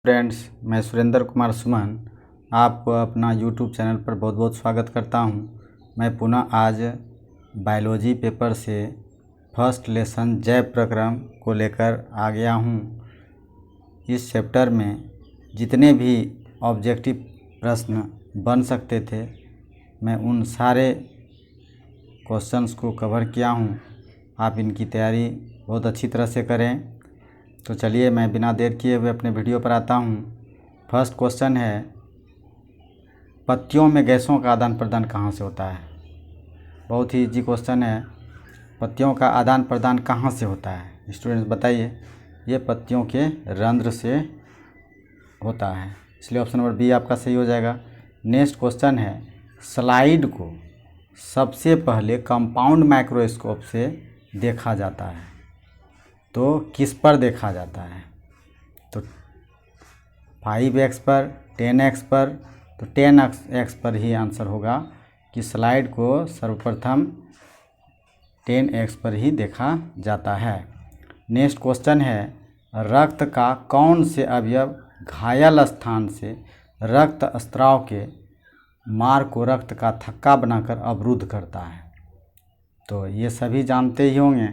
Friends, मैं सुरेंद्र कुमार सुमन आपको अपना यूट्यूब चैनल पर बहुत बहुत स्वागत करता हूं। मैं पुनः आज बायोलॉजी पेपर से फर्स्ट लेसन जैव प्रक्रम को लेकर आ गया हूं। इस चैप्टर में जितने भी ऑब्जेक्टिव प्रश्न बन सकते थे, मैं उन सारे क्वेश्चंस को कवर किया हूं। आप इनकी तैयारी बहुत अच्छी तरह से करें। तो चलिए, मैं बिना देर किए हुए अपने वीडियो पर आता हूं। फर्स्ट क्वेश्चन है, पत्तियों में गैसों का आदान प्रदान कहाँ से होता है? बहुत ही इजी क्वेश्चन है। पत्तियों का आदान प्रदान कहाँ से होता है? स्टूडेंट्स बताइए। ये पत्तियों के रंध्र से होता है, इसलिए ऑप्शन नंबर बी आपका सही हो जाएगा। नेक्स्ट क्वेश्चन है, स्लाइड को सबसे पहले कंपाउंड माइक्रोस्कोप से देखा जाता है, तो किस पर देखा जाता है? तो 5x पर, 10x पर, तो 10x पर ही आंसर होगा कि स्लाइड को सर्वप्रथम 10x पर ही देखा जाता है। नेक्स्ट क्वेश्चन है, रक्त का कौन से अवयव घायल स्थान से रक्त स्राव के मार्ग को रक्त का थक्का बनाकर अवरुद्ध करता है? तो ये सभी जानते ही होंगे।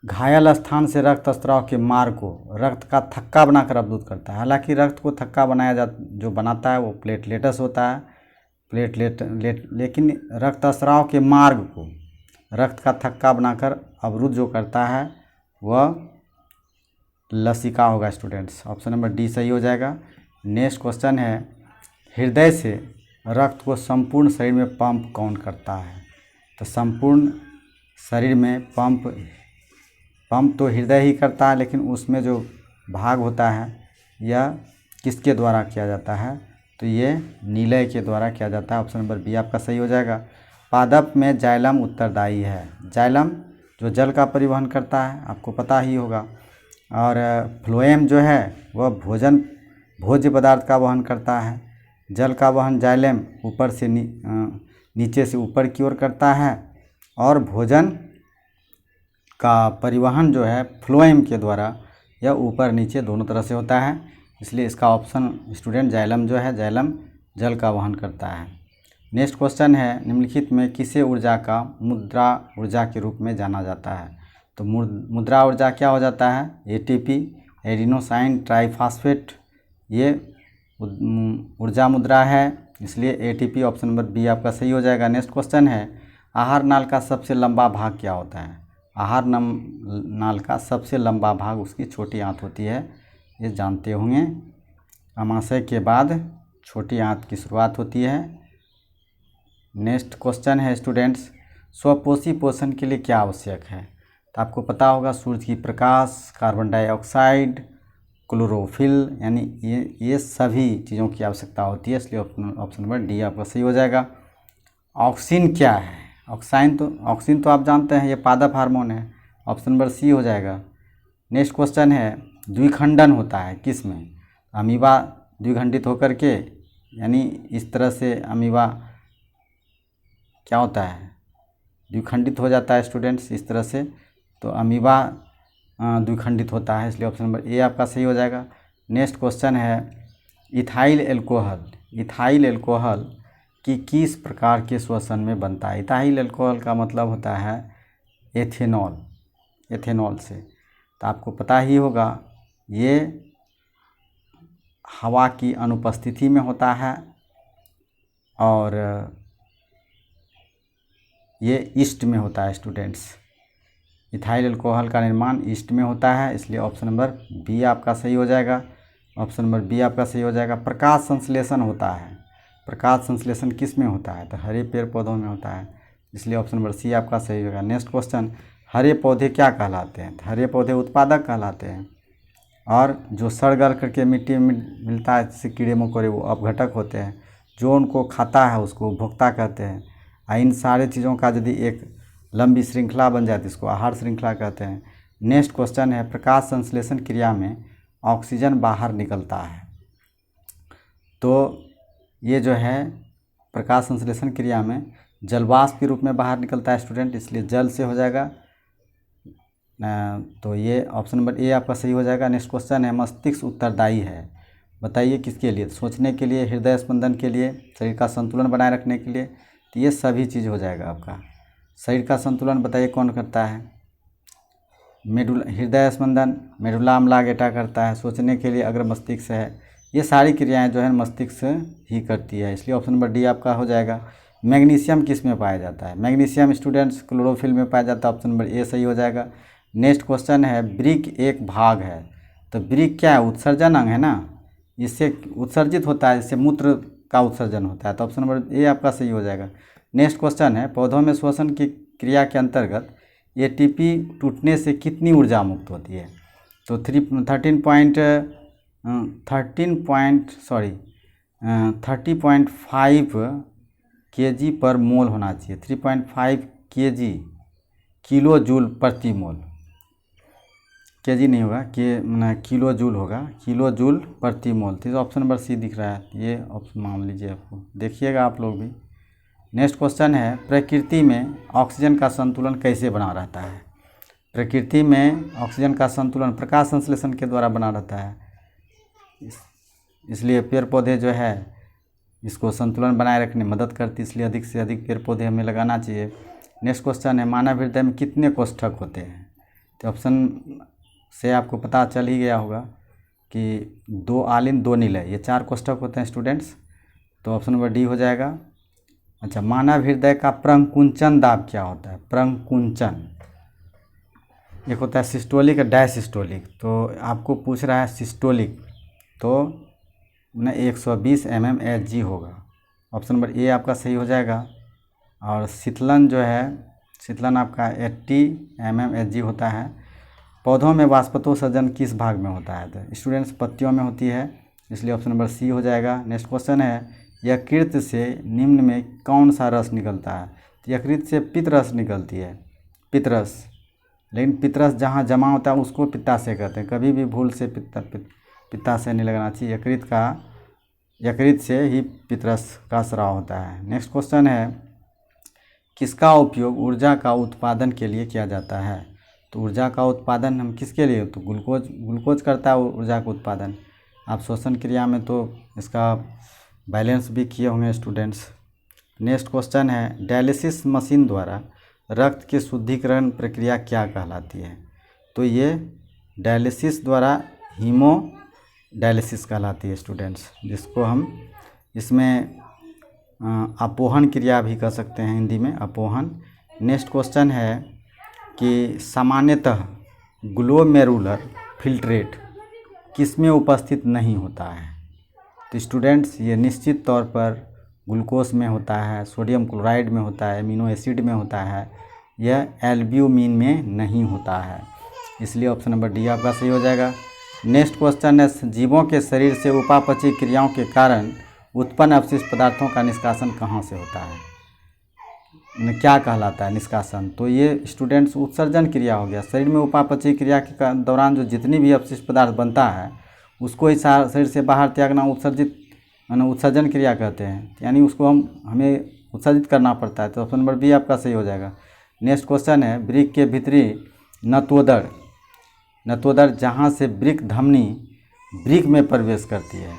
घायल स्थान से रक्त स्राव के मार्ग को रक्त का थक्का बनाकर अवरुद्ध करता है। हालांकि रक्त को थक्का जो बनाता है वो प्लेटलेटस होता है, लेकिन रक्त स्राव के मार्ग को रक्त का थक्का बनाकर अवरुद्ध जो करता है वह लसिका होगा। स्टूडेंट्स, ऑप्शन नंबर डी सही हो जाएगा। नेक्स्ट क्वेश्चन है, हृदय से रक्त को संपूर्ण शरीर में पंप कौन करता है? तो संपूर्ण शरीर में पंप तो हृदय ही करता है, लेकिन उसमें जो भाग होता है यह किसके द्वारा किया जाता है? तो ये नीलय के द्वारा किया जाता है। ऑप्शन नंबर बी आपका सही हो जाएगा। पादप में जाइलम उत्तरदायी है। जाइलम जो जल का परिवहन करता है, आपको पता ही होगा। और फ्लोएम जो है वह भोज्य पदार्थ का वहन करता है। जल का वहन जाइलम ऊपर से नीचे से ऊपर की ओर करता है, और भोजन का परिवहन जो है फ्लोएम के द्वारा यह ऊपर नीचे दोनों तरह से होता है। इसलिए इसका ऑप्शन स्टूडेंट जाइलम जो है, जाइलम जल का वहन करता है। नेक्स्ट क्वेश्चन है, निम्नलिखित में किसे ऊर्जा का मुद्रा ऊर्जा के रूप में जाना जाता है? तो मुद्रा ऊर्जा क्या हो जाता है? एटीपी, एडिनोसाइन ट्राइफॉस्फेट, ये ऊर्जा मुद्रा है, इसलिए एटीपी ऑप्शन नंबर बी आपका सही हो जाएगा। नेक्स्ट क्वेश्चन है, आहार नाल का सबसे लंबा भाग क्या होता है? आहार नाल का सबसे लंबा भाग उसकी छोटी आंत होती है, ये जानते होंगे। अमाशय के बाद छोटी आंत की शुरुआत होती है। नेक्स्ट क्वेश्चन है स्टूडेंट्स, स्वपोषी पोषण के लिए क्या आवश्यक है? तो आपको पता होगा, सूरज की प्रकाश, कार्बन डाइऑक्साइड, क्लोरोफिल, यानी ये सभी चीज़ों की आवश्यकता होती है, इसलिए ऑप्शन नंबर डी आपका सही हो जाएगा। ऑक्सिन क्या है? ऑक्सिन तो आप जानते हैं, ये पादप हार्मोन है, ऑप्शन नंबर सी हो जाएगा। नेक्स्ट क्वेश्चन है, द्विखंडन होता है किस में? अमीबा द्विखंडित होकर के, यानी इस तरह से अमीबा क्या होता है? द्विखंडित हो जाता है स्टूडेंट्स, इस तरह से। तो अमीबा द्विखंडित होता है, इसलिए ऑप्शन नंबर ए आपका सही हो जाएगा। नेक्स्ट क्वेश्चन है, इथाइल एल्कोहल कि किस प्रकार के श्वसन में बनता है? इथाइल अल्कोहल का मतलब होता है एथेनॉल से। तो आपको पता ही होगा, ये हवा की अनुपस्थिति में होता है, और ये ईस्ट में होता है स्टूडेंट्स। इथाइल अल्कोहल का निर्माण ईस्ट में होता है, इसलिए ऑप्शन नंबर बी आपका सही हो जाएगा। ऑप्शन नंबर बी आपका सही हो जाएगा। प्रकाश संश्लेषण होता है, प्रकाश संश्लेषण किस में होता है? तो हरे पेड़ पौधों में होता है, इसलिए ऑप्शन नंबर सी आपका सही होगा। नेक्स्ट क्वेश्चन, हरे पौधे क्या कहलाते हैं? तो हरे पौधे उत्पादक कहलाते हैं, और जो सड़ गल करके मिट्टी में मिलता है जैसे कीड़े मकोड़े, वो अपघटक होते हैं। जो उनको खाता है उसको उपभोक्ता कहते हैं। इन सारे चीज़ों का यदि एक लंबी श्रृंखला बन जाती है, इसको आहार श्रृंखला कहते हैं। नेक्स्ट क्वेश्चन है, प्रकाश संश्लेषण क्रिया में ऑक्सीजन बाहर निकलता है, तो ये जो है प्रकाश संश्लेषण क्रिया में जलवाष्प के रूप में बाहर निकलता है स्टूडेंट, इसलिए जल से हो जाएगा। तो ये ऑप्शन नंबर ए आपका सही हो जाएगा। नेक्स्ट क्वेश्चन है, मस्तिष्क उत्तरदायी है बताइए किसके लिए? सोचने के लिए, हृदय स्पंदन के लिए, शरीर का संतुलन बनाए रखने के लिए। तो ये सभी चीज़ हो जाएगा आपका। शरीर का संतुलन बताइए कौन करता है? हृदय स्पंदन मेडुला ऑब्लांगेटा करता है। सोचने के लिए अग्र मस्तिष्क है। ये सारी क्रियाएं जो है मस्तिष्क ही करती है, इसलिए ऑप्शन नंबर डी आपका हो जाएगा। मैग्नीशियम किस में पाया जाता है? मैग्नीशियम स्टूडेंट्स क्लोरोफिल में पाया जाता है, ऑप्शन नंबर ए सही हो जाएगा। नेक्स्ट क्वेश्चन है, वृक्क एक भाग है। तो वृक्क क्या है? उत्सर्जन अंग है ना, इससे उत्सर्जित होता है, इससे मूत्र का उत्सर्जन होता है, तो ऑप्शन नंबर ए आपका सही हो जाएगा। नेक्स्ट क्वेश्चन है, पौधों में श्वसन की क्रिया के अंतर्गत एटीपी टूटने से कितनी ऊर्जा मुक्त होती है? तो 30.5 kg पर मोल होना चाहिए। 3.5 kg किलो जूल प्रति मोल, केजी नहीं होगा, किलो जूल होगा, किलो जूल प्रति मोल। तो ऑप्शन नंबर सी दिख रहा है, ये ऑप्शन मान लीजिए, आपको देखिएगा आप लोग भी। नेक्स्ट क्वेश्चन है, प्रकृति में ऑक्सीजन का संतुलन कैसे बना रहता है? प्रकृति में ऑक्सीजन का संतुलन प्रकाश संश्लेषण के द्वारा बना रहता है, इसलिए पेड़ पौधे जो है इसको संतुलन बनाए रखने में मदद करती है, इसलिए अधिक से अधिक पेड़ पौधे हमें लगाना चाहिए। नेक्स्ट क्वेश्चन है, मानव हृदय में कितने कोष्ठक होते हैं? तो ऑप्शन से आपको पता चल ही गया होगा कि 2 आलिन 2 निलय, ये 4 कोष्ठक होते हैं स्टूडेंट्स, तो ऑप्शन नंबर डी हो जाएगा। अच्छा, मानव हृदय का प्रंकुंचन दाब क्या होता है? प्रंकुंचन एक होता है सिस्टोलिक और डायसिस्टोलिक, तो आपको पूछ रहा है सिस्टोलिक, तो 120 mmHg होगा, ऑप्शन नंबर ए आपका सही हो जाएगा। और शीतलन जो है, शीतलन आपका 80 mmHg होता है। पौधों में वाष्पोत्सर्जन किस भाग में होता है? तो स्टूडेंट्स पत्तियों में होती है, इसलिए ऑप्शन नंबर सी हो जाएगा। नेक्स्ट क्वेश्चन है, यकृत से निम्न में कौन सा रस निकलता है? तो यकृत से पित्तरस निकलती है, पित्तरस, लेकिन पित्तरस जहाँ जमा होता है उसको पित्ताशय कहते हैं, कभी भी भूल से पित्ताशय नहीं लगाना चाहिए, यकृत से ही पित्तरस का स्राव होता है। नेक्स्ट क्वेश्चन है, किसका उपयोग ऊर्जा का उत्पादन के लिए किया जाता है? तो ऊर्जा का उत्पादन हम किसके लिए? तो ग्लूकोज करता है ऊर्जा का उत्पादन। आप श्वसन क्रिया में तो इसका बैलेंस भी किए होंगे स्टूडेंट्स। नेक्स्ट क्वेश्चन है, डायलिसिस मशीन द्वारा रक्त के शुद्धिकरण प्रक्रिया क्या कहलाती है? तो ये डायलिसिस द्वारा हीमोडायलिसिस कहलाती है स्टूडेंट्स, जिसको हम इसमें अपोहन क्रिया भी कह सकते हैं, हिंदी में अपोहन। नेक्स्ट क्वेश्चन है कि सामान्यतः ग्लोमेरुलर फिल्ट्रेट किसमें उपस्थित नहीं होता है? तो स्टूडेंट्स ये निश्चित तौर पर ग्लूकोज में होता है, सोडियम क्लोराइड में होता है, एमिनो एसिड में होता है, यह एल्ब्यूमिन में नहीं होता है, इसलिए ऑप्शन नंबर डी आपका सही हो जाएगा। नेक्स्ट क्वेश्चन है, जीवों के शरीर से उपापचयी क्रियाओं के कारण उत्पन्न अपशिष्ट पदार्थों का निष्कासन कहाँ से होता है? क्या कहलाता है निष्कासन? तो ये स्टूडेंट्स उत्सर्जन क्रिया हो गया। शरीर में उपापचयी क्रिया के दौरान जो जितनी भी अपशिष्ट पदार्थ बनता है उसको ही शरीर से बाहर त्यागना उत्सर्जन क्रिया कहते हैं, यानी उसको हमें उत्सर्जित करना पड़ता है, तो ऑप्शन नंबर बी आपका सही हो जाएगा। नेक्स्ट क्वेश्चन है, वृक्क के भीतरी नतोदर जहाँ से वृक्क धमनी वृक्क में प्रवेश करती है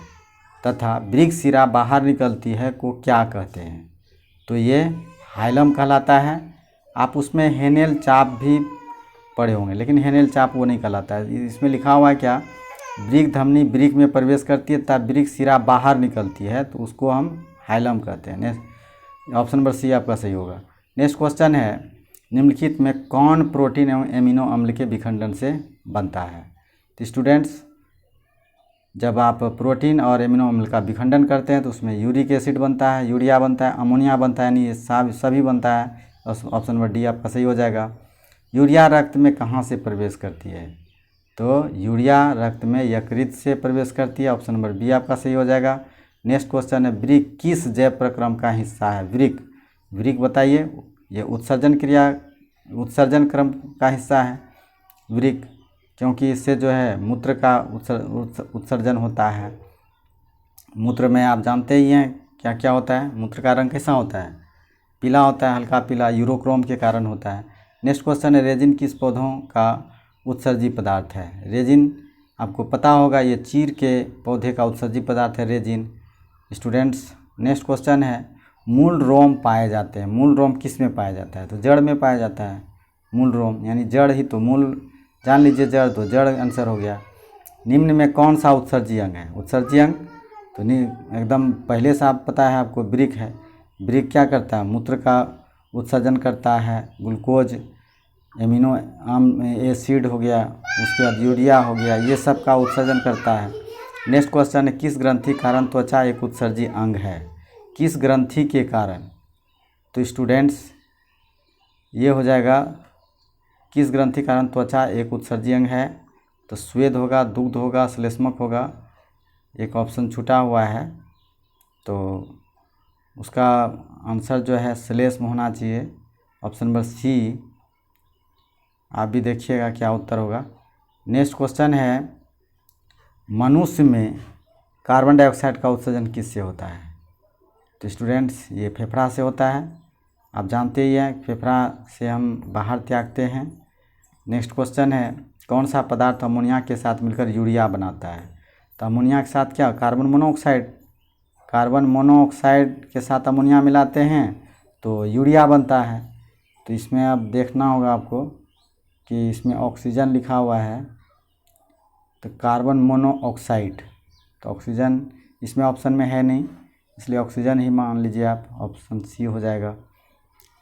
तथा वृक्क शिरा बाहर निकलती है को क्या कहते हैं? तो ये हाइलम कहलाता है। आप उसमें हेनेल चाप भी पढ़े होंगे, लेकिन हेनेल चाप वो नहीं कहलाता है। इसमें लिखा हुआ है क्या? वृक्क धमनी वृक्क में प्रवेश करती है तथा वृक्क शिरा बाहर निकलती है, तो उसको हम हाइलम कहते हैं। नेक्स्ट ऑप्शन नंबर सी आपका सही होगा। नेक्स्ट क्वेश्चन है, निम्नलिखित में कौन प्रोटीन एवं एमिनो अम्ल के विखंडन से बनता है? तो स्टूडेंट्स जब आप प्रोटीन और एमिनो अम्ल का विखंडन करते हैं तो उसमें यूरिक एसिड बनता है, यूरिया बनता है, अमोनिया बनता है, यानी ये सभी बनता है। ऑप्शन नंबर डी आपका सही हो जाएगा। यूरिया रक्त में कहाँ से प्रवेश करती है? तो यूरिया रक्त में यकृत से प्रवेश करती है, ऑप्शन नंबर बी आपका सही हो जाएगा। नेक्स्ट क्वेश्चन है, वृक्क किस जैव प्रक्रम का हिस्सा है? वृक्क बताइए, ये उत्सर्जन क्रम का हिस्सा है वृक्क, क्योंकि इससे जो है मूत्र का उत्सर्जन होता है। मूत्र में आप जानते ही हैं क्या क्या होता है, मूत्र का रंग कैसा होता है? पीला होता है, हल्का पीला, यूरोक्रोम के कारण होता है। नेक्स्ट क्वेश्चन है, रेजिन किस पौधों का उत्सर्जी पदार्थ है? रेजिन आपको पता होगा ये चीड़ के पौधे का उत्सर्जी पदार्थ है रेजिन। स्टूडेंट्स, नेक्स्ट क्वेश्चन है, मूल रोम पाए जाते हैं। मूल रोम किस में पाया जाता है? तो जड़ में पाया जाता है मूल रोम, यानी जड़ ही तो मूल, जान लीजिए जड़, तो जड़ आंसर हो गया। निम्न में कौन सा उत्सर्जी अंग है? उत्सर्जी अंग तो नहीं, एकदम पहले से आप पता है आपको, वृक्क है। वृक्क क्या करता है? मूत्र का उत्सर्जन करता है। ग्लूकोज, एमिनो एसिड हो गया, उसके बाद यूरिया हो गया, ये सब का उत्सर्जन करता है। नेक्स्ट क्वेश्चन है, किस ग्रंथि कारण त्वचा एक उत्सर्जी अंग है? किस ग्रंथि के कारण? तो स्टूडेंट्स ये हो जाएगा, किस ग्रंथि कारण त्वचा एक उत्सर्जी अंग है? तो स्वेद होगा, दुग्ध होगा, श्लेष्मक होगा। एक ऑप्शन छूटा हुआ है, तो उसका आंसर जो है श्लेष्म होना चाहिए, ऑप्शन नंबर सी। आप भी देखिएगा क्या उत्तर होगा। नेक्स्ट क्वेश्चन है, मनुष्य में कार्बन डाइऑक्साइड का उत्सर्जन किससे होता है? तो स्टूडेंट्स ये फेफड़ा से होता है। आप जानते ही हैं फेफड़ा से हम बाहर त्यागते हैं। नेक्स्ट क्वेश्चन है, कौन सा पदार्थ अमोनिया के साथ मिलकर यूरिया बनाता है? तो अमोनिया के साथ क्या? Carbon monoxide. कार्बन मोनोऑक्साइड के साथ अमोनिया मिलाते हैं तो यूरिया बनता है। तो इसमें अब देखना होगा आपको कि इसमें ऑक्सीजन लिखा हुआ है, तो कार्बन मोनोऑक्साइड, तो ऑक्सीजन इसमें ऑप्शन में है नहीं, इसलिए ऑक्सीजन ही मान लीजिए आप, ऑप्शन सी हो जाएगा।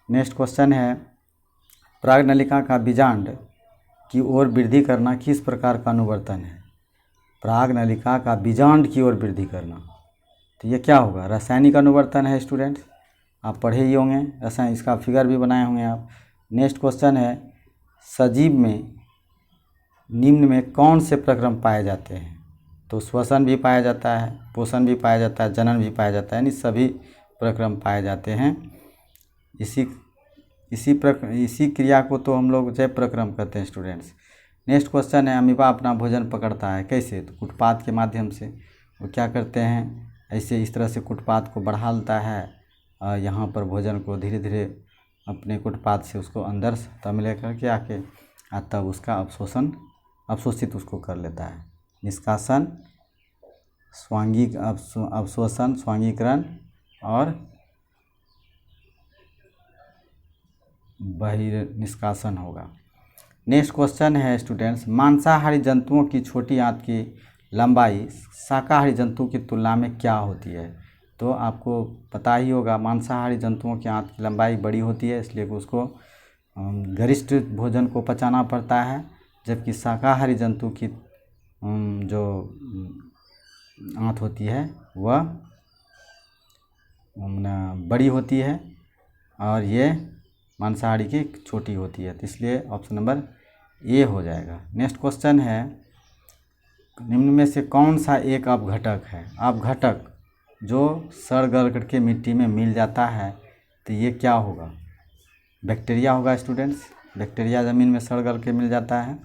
नेक्स्ट क्वेश्चन है, प्रागनलिका का बीजांड की ओर वृद्धि करना किस प्रकार का अनुवर्तन है? प्रागनलिका का बीजांड की ओर वृद्धि करना, तो ये क्या होगा? रासायनिक अनुवर्तन है स्टूडेंट्स, आप पढ़े ही होंगे, रसायन, इसका फिगर भी बनाए होंगे आप। नेक्स्ट क्वेश्चन है, सजीव में निम्न में कौन से प्रक्रम पाए जाते हैं? तो श्वसन भी पाया जाता है, पोषण भी पाया जाता है, जनन भी पाया जाता है, यानी सभी प्रक्रम पाए जाते हैं। इसी क्रिया को तो हम लोग जैव प्रक्रम कहते हैं स्टूडेंट्स। नेक्स्ट क्वेश्चन है, अमीबा अपना भोजन पकड़ता है कैसे? तो कुटपाथ के माध्यम से। वो क्या करते हैं, ऐसे इस तरह से कुटपाथ को बढ़ा लेता है और यहाँ पर भोजन को धीरे धीरे अपने कुटपाथ से उसको अंदर तम लेकर के आके तब उसका अवशोषित उसको कर लेता है। निष्कासन, स्वांगिक अवशोषण, स्वांगीकरण और बहिर्निष्कासन होगा। नेक्स्ट क्वेश्चन है स्टूडेंट्स, मांसाहारी जंतुओं की छोटी आंत की लंबाई शाकाहारी जंतु की तुलना में क्या होती है? तो आपको पता ही होगा, मांसाहारी जंतुओं की आंत की लंबाई बड़ी होती है, इसलिए उसको गरिष्ठ भोजन को पचाना पड़ता है, जबकि शाकाहारी जंतु की जो आंत होती है वह बड़ी होती है और ये मांसाहारी की छोटी होती है, तो इसलिए ऑप्शन नंबर ए हो जाएगा। नेक्स्ट क्वेश्चन है, निम्न में से कौन सा एक अपघटक है? अपघटक जो सड़ गल करके मिट्टी में मिल जाता है, तो ये क्या होगा? बैक्टीरिया होगा स्टूडेंट्स, बैक्टीरिया ज़मीन में सड़ गल के मिल जाता है।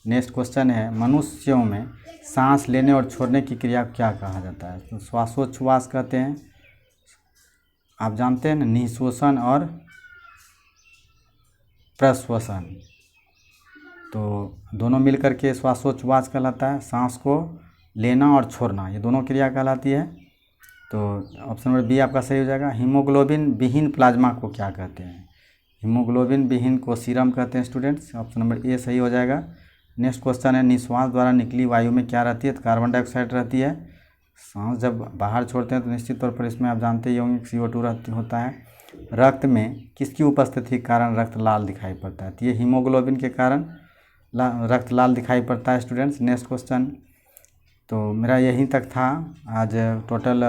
नेक्स्ट क्वेश्चन है, मनुष्यों में सांस लेने और छोड़ने की क्रिया को क्या कहा जाता है? तो श्वासोच्छ्वास कहते हैं। आप जानते हैं ना, निःश्वसन और प्रश्वसन, तो दोनों मिलकर के श्वासोच्छ्वास कहलाता है। सांस को लेना और छोड़ना, ये दोनों क्रिया कहलाती है। तो ऑप्शन नंबर बी आपका सही हो जाएगा। हीमोग्लोबिन विहीन प्लाज्मा को क्या कहते हैं? हीमोग्लोबिन विहीन को सीरम कहते हैं स्टूडेंट्स, ऑप्शन नंबर ए सही हो जाएगा। नेक्स्ट क्वेश्चन है, निश्वास द्वारा निकली वायु में क्या रहती है? तो कार्बन डाइऑक्साइड रहती है। सांस जब बाहर छोड़ते हैं तो निश्चित तौर पर इसमें आप जानते ही होंगे CO2 होता है। रक्त में किसकी उपस्थिति के कारण रक्त लाल दिखाई पड़ता है? तो ये हीमोग्लोबिन के कारण रक्त लाल दिखाई पड़ता है स्टूडेंट्स। नेक्स्ट क्वेश्चन, तो मेरा यहीं तक था आज। टोटल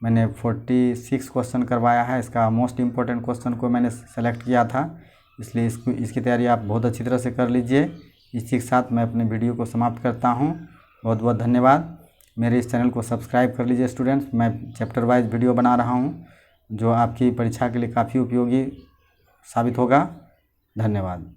मैंने 46 क्वेश्चन करवाया है, इसका मोस्ट इम्पोर्टेंट क्वेश्चन को मैंने सेलेक्ट किया था, इसलिए इसकी तैयारी आप बहुत अच्छी तरह से कर लीजिए। इसी के साथ मैं अपने वीडियो को समाप्त करता हूँ। बहुत बहुत धन्यवाद। मेरे इस चैनल को सब्सक्राइब कर लीजिए स्टूडेंट्स। मैं चैप्टर वाइज वीडियो बना रहा हूँ जो आपकी परीक्षा के लिए काफ़ी उपयोगी साबित होगा। धन्यवाद।